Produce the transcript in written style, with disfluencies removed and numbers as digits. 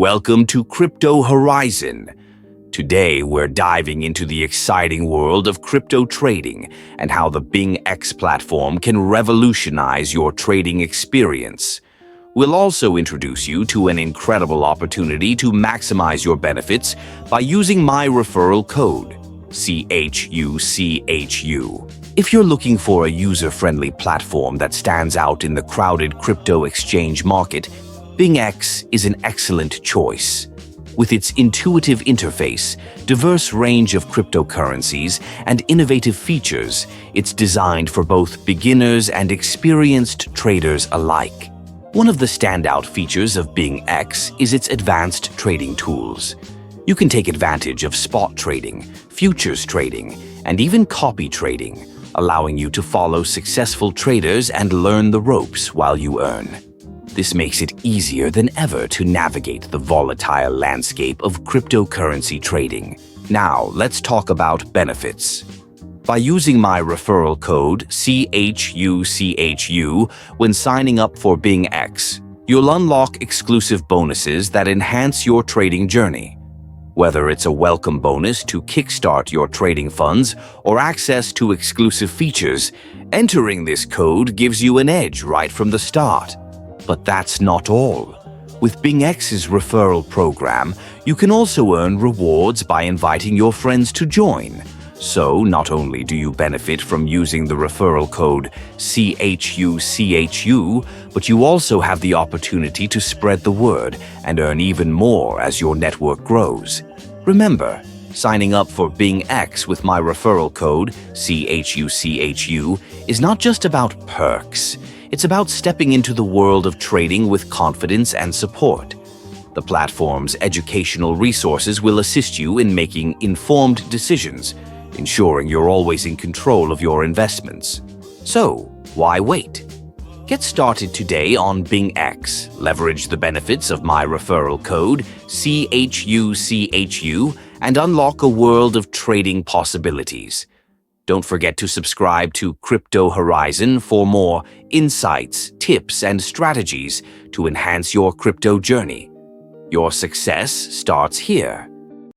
Welcome to Crypto Horizon. Today, we're diving into the exciting world of crypto trading and how the BingX platform can revolutionize your trading experience. We'll also introduce you to an incredible opportunity to maximize your benefits by using my referral code, CHUCHU. If you're looking for a user-friendly platform that stands out in the crowded crypto exchange market, BingX is an excellent choice. With its intuitive interface, diverse range of cryptocurrencies, and innovative features, it's designed for both beginners and experienced traders alike. One of the standout features of BingX is its advanced trading tools. You can take advantage of spot trading, futures trading, and even copy trading, allowing you to follow successful traders and learn the ropes while you earn. This makes it easier than ever to navigate the volatile landscape of cryptocurrency trading. Now, let's talk about benefits. By using my referral code CHUCHU when signing up for BingX, you'll unlock exclusive bonuses that enhance your trading journey. Whether it's a welcome bonus to kickstart your trading funds or access to exclusive features, entering this code gives you an edge right from the start. But that's not all. With BingX's referral program, you can also earn rewards by inviting your friends to join. So, not only do you benefit from using the referral code CHUCHU, but you also have the opportunity to spread the word and earn even more as your network grows. Remember, signing up for BingX with my referral code CHUCHU is not just about perks. It's about stepping into the world of trading with confidence and support. The platform's educational resources will assist you in making informed decisions, ensuring you're always in control of your investments. So, why wait? Get started today on BingX, leverage the benefits of my referral code CHUCHU, and unlock a world of trading possibilities. Don't forget to subscribe to Crypto Horizon for more insights, tips, and strategies to enhance your crypto journey. Your success starts here.